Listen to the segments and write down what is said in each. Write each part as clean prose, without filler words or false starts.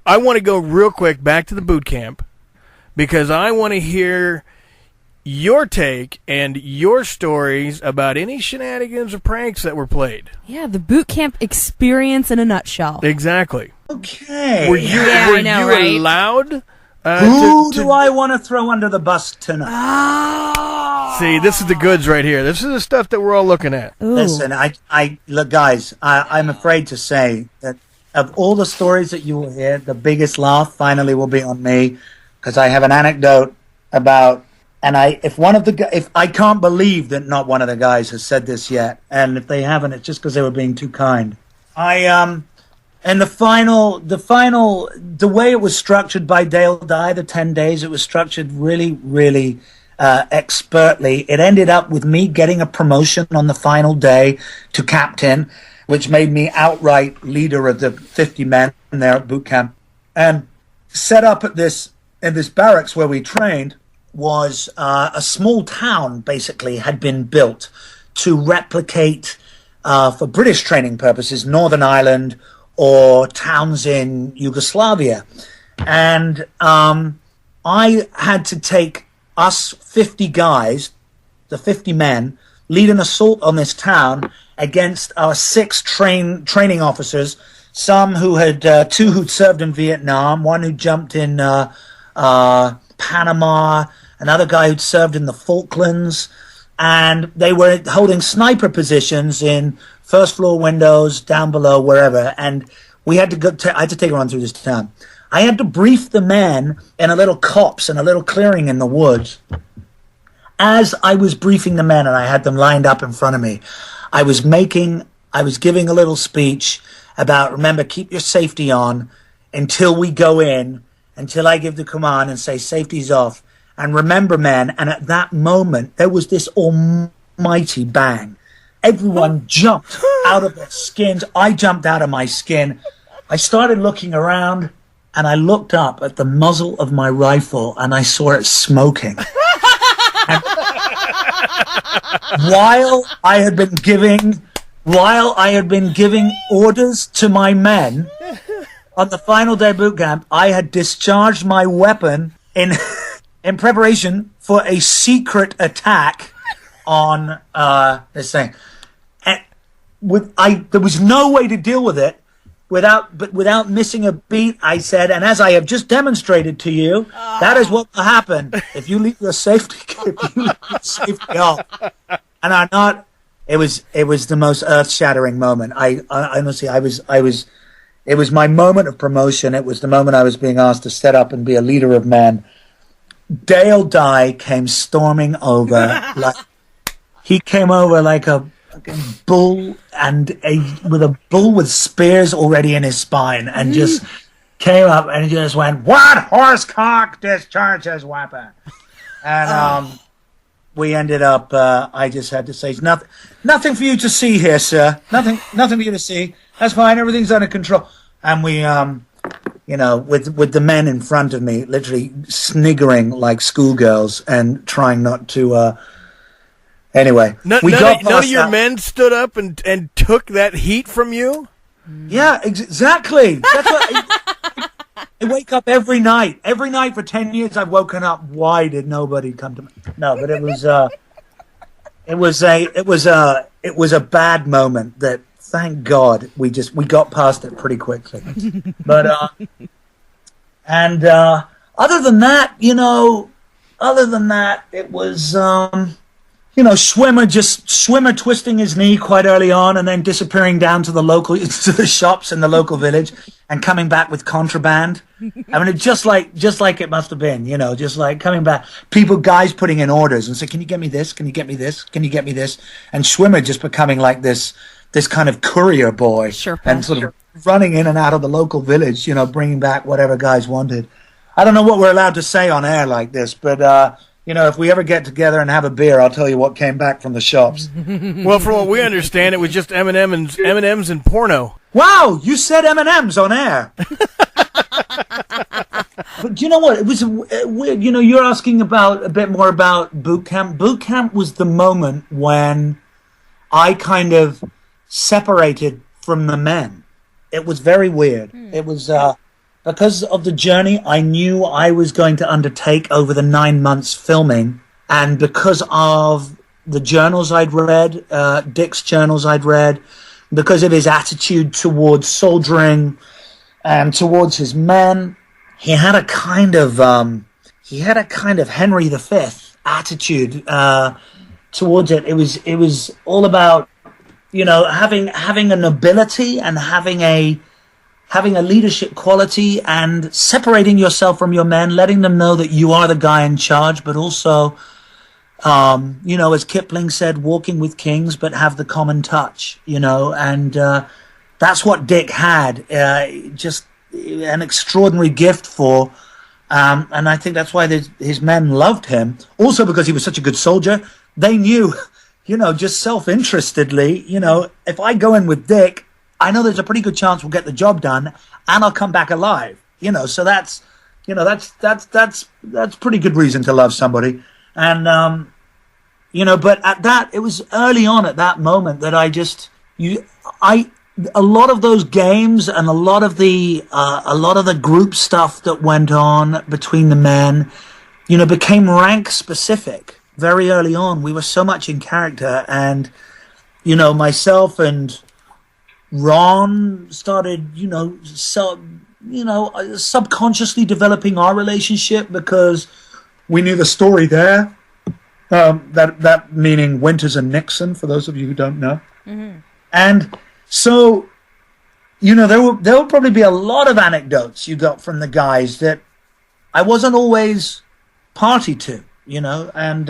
I want to go real quick back to the boot camp because I want to hear your take and your stories about any shenanigans or pranks that were played. Yeah, the boot camp experience in a nutshell. Exactly. Okay. Were you allowed? Who do I want to throw under the bus tonight? See, this is the goods right here. This is the stuff that we're all looking at. Ooh. Listen, look, guys, I'm afraid to say that of all the stories that you will hear, the biggest laugh finally will be on me because I have an anecdote about, and if I can't believe that not one of the guys has said this yet, and if they haven't, it's just because they were being too kind. And the way it was structured by Dale Dye, the 10 days, it was structured really, really expertly. It ended up with me getting a promotion on the final day to captain, which made me outright leader of the 50 men there at boot camp. And set up in this barracks where we trained was a small town, basically, had been built to replicate, for British training purposes, Northern Ireland or towns in Yugoslavia. And I had to take us 50 guys, the 50 men, lead an assault on this town against our 6 training officers, some who had, 2 who'd served in Vietnam, one who jumped in Panama, another guy who'd served in the Falklands, and they were holding sniper positions in first floor windows, down below, wherever, and we had to go. I had to take a run through this town. I had to brief the men in a little copse in a little clearing in the woods. As I was briefing the men and I had them lined up in front of me, I was giving a little speech about, remember, keep your safety on until we go in, until I give the command and say safety's off. And remember, men, and at that moment, there was this almighty bang. Everyone jumped out of their skins. I jumped out of my skin. I started looking around, and I looked up at the muzzle of my rifle, and I saw it smoking. And while I had been giving orders to my men on the final day of boot camp, I had discharged my weapon in preparation for a secret attack on this thing. And there was no way to deal with it without missing a beat. I said, and as I have just demonstrated to you, that is what will happen if you leave your safety off. And I'm not. It was the most earth-shattering moment. I honestly, it was my moment of promotion. It was the moment I was being asked to set up and be a leader of men. Dale Dye came storming over he came over like a fucking bull with a bull with spears already in his spine, and just came up and just went, "What horsecock discharges weapon?" And we ended up. I just had to say, nothing for you to see here, sir. Nothing for you to see. That's fine. Everything's under control. And we, with the men in front of me, literally sniggering like schoolgirls and trying not to. Anyway, none of your men stood up and took that heat from you? Yeah, exactly. That's what I wake up every night. Every night for 10 years I've woken up. Why did nobody come to me? No, but it was a bad moment that, thank God, we got past it pretty quickly. But other than that, it was Schwimmer twisting his knee quite early on and then disappearing down to the shops in the local village and coming back with contraband. I mean, just like it must have been, just like coming back. Guys putting in orders and say, "Can you get me this? Can you get me this? Can you get me this?" And Schwimmer just becoming like this kind of courier boy, and sort of running in and out of the local village, bringing back whatever guys wanted. I don't know what we're allowed to say on air like this, but if we ever get together and have a beer, I'll tell you what came back from the shops. Well, from what we understand, it was just M&Ms and porno. Wow, you said M&Ms on air. But you know what? It was weird. You're asking a bit more about boot camp. Boot camp was the moment when I kind of separated from the men. It was very weird. It was, but because of the journey I knew I was going to undertake over the 9 months filming, and because of the journals I'd read, Dick's journals I'd read, because of his attitude towards soldiering and towards his men, he had a kind of Henry V attitude towards it. It was all about, having a nobility and having a leadership quality and separating yourself from your men, letting them know that you are the guy in charge, but also, as Kipling said, walking with kings, but have the common touch, and that's what Dick had, just an extraordinary gift for, and I think that's why his men loved him. Also because he was such a good soldier, they knew, just self-interestedly, if I go in with Dick, I know there's a pretty good chance we'll get the job done, and I'll come back alive. So that's pretty good reason to love somebody. And but it was early on at that moment that a lot of those games and a lot of the group stuff that went on between the men, became rank specific very early on. We were so much in character, and myself and Ron started, subconsciously developing our relationship because we knew the story there. That meaning Winters and Nixon, for those of you who don't know. Mm-hmm. And so, there will probably be a lot of anecdotes you got from the guys that I wasn't always party to, and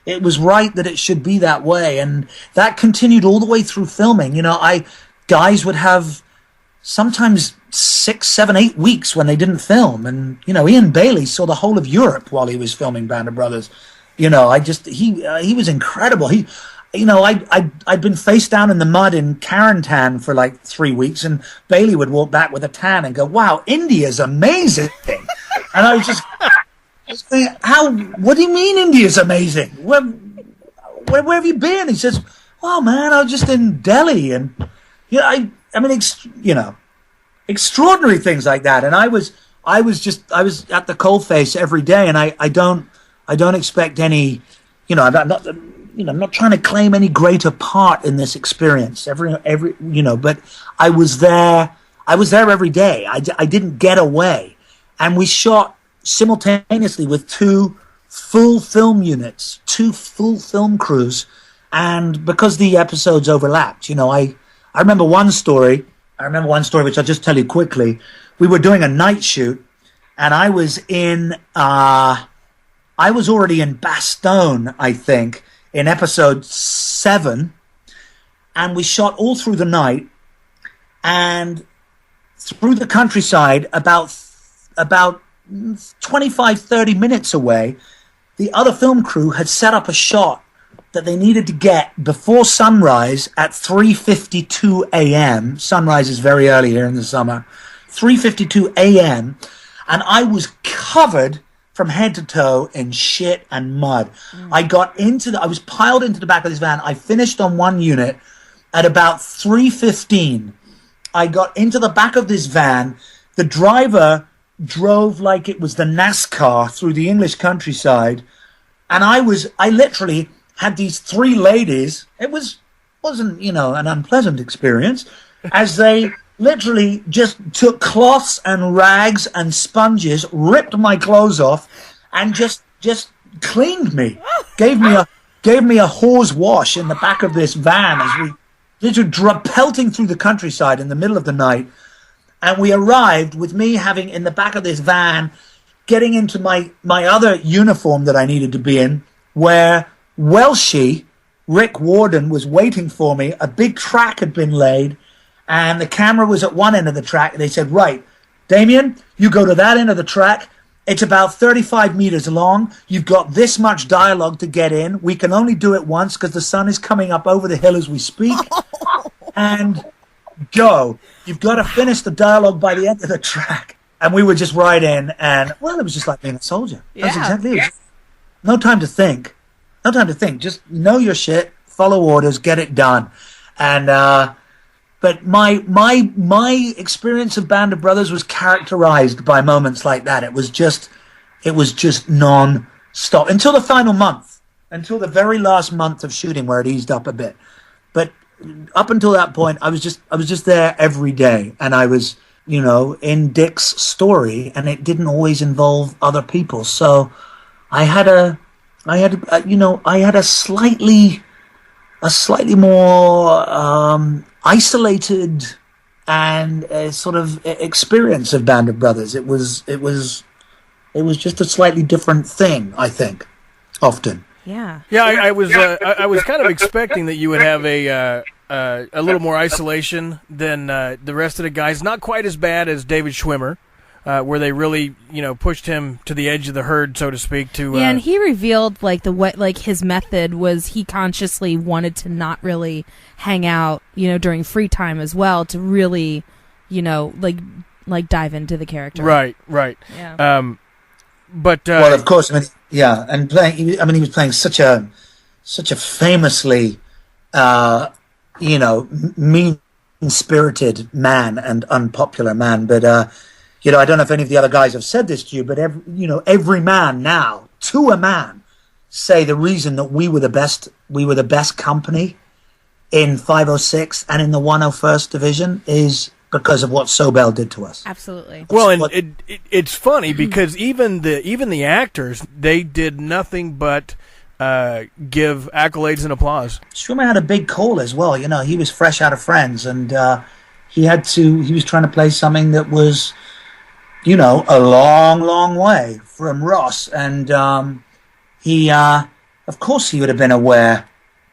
it was right that it should be that way. And that continued all the way through filming. Guys would have sometimes 6, 7, 8 weeks when they didn't film. And, Ian Bailey saw the whole of Europe while he was filming Band of Brothers. He was incredible. I'd been face down in the mud in Carentan for like 3 weeks, and Bailey would walk back with a tan and go, "Wow, India's amazing." And I was just saying, what do you mean India's amazing? Where have you been? He says, "Oh man, I was just in Delhi." And, extraordinary things like that. And I was at the coalface every day, and I don't expect any, I'm not trying to claim any greater part in this experience. But I was there every day. I didn't get away. And we shot simultaneously with 2 full film units, 2 full film crews. And because the episodes overlapped, I remember one story which I'll just tell you quickly. We were doing a night shoot, and I was already in Bastogne, I think, in episode 7, and we shot all through the night, and through the countryside, about 25, 30 minutes away, the other film crew had set up a shot that they needed to get before sunrise at 3:52 a.m. Sunrise is very early here in the summer. 3:52 a.m. And I was covered from head to toe in shit and mud. I was piled into the back of this van. I finished on one unit at about 3:15. I got into the back of this van. The driver drove like it was the NASCAR through the English countryside. And I literally had these 3 ladies. It wasn't, an unpleasant experience, as they literally just took cloths and rags and sponges, ripped my clothes off, and just cleaned me. Gave me a hose wash in the back of this van as we literally pelting through the countryside in the middle of the night. And we arrived with me having in the back of this van, getting into my other uniform that I needed to be in, where Welshie, Rick Warden, was waiting for me. A big track had been laid, and the camera was at one end of the track. They said, "Right, Damian, you go to that end of the track. It's about 35 meters long. You've got this much dialogue to get in. We can only do it once because the sun is coming up over the hill as we speak. And go. You've got to finish the dialogue by the end of the track." And we were just right in, and, well, it was just like being a soldier. That's exactly it. No time to think. Just know your shit, follow orders, get it done. And, but But my experience of Band of Brothers was characterized by moments like that. It was just non-stop until the final month, until the very last month of shooting where it eased up a bit. But up until that point, I was just there every day, and I was, in Dick's story, and it didn't always involve other people. So I had a slightly more isolated and sort of experience of Band of Brothers. It was just a slightly different thing, I think, often. Yeah. Yeah, I was kind of expecting that you would have a little more isolation than the rest of the guys. Not quite as bad as David Schwimmer, where they really pushed him to the edge of the herd, so to speak. Yeah, and he revealed his method was he consciously wanted to not really hang out during free time as well, to really dive into the character. Right. Yeah. But well, of course, and playing. He was playing such a famously, mean-spirited man and unpopular man. But I don't know if any of the other guys have said this to you, but every man now, to a man, say the reason that we were the best company in 506 and in the 101st Division is because of what Sobel did to us. Absolutely. Well, and it's funny because even the actors, they did nothing but give accolades and applause. Schwimmer had a big call as well. He was fresh out of Friends, and he was trying to play something that was, a long, long way from Ross, and he, of course, he would have been aware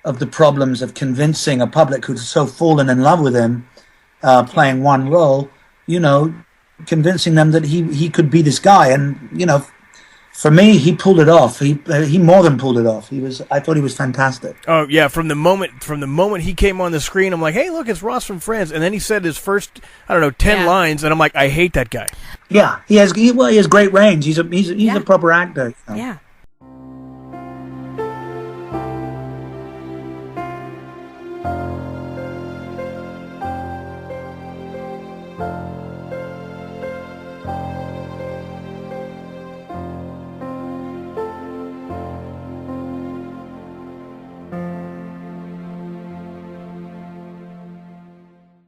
of the problems of convincing a public who'd so fallen in love with him. Playing one role, convincing them that he could be this guy, and for me, he pulled it off. He more than pulled it off. I thought he was fantastic. Oh yeah, from the moment he came on the screen, I'm like, hey, look, it's Ross from Friends, and then he said his first 10 lines, and I'm like, I hate that guy. Yeah, he has great range. He's a proper actor. Yeah.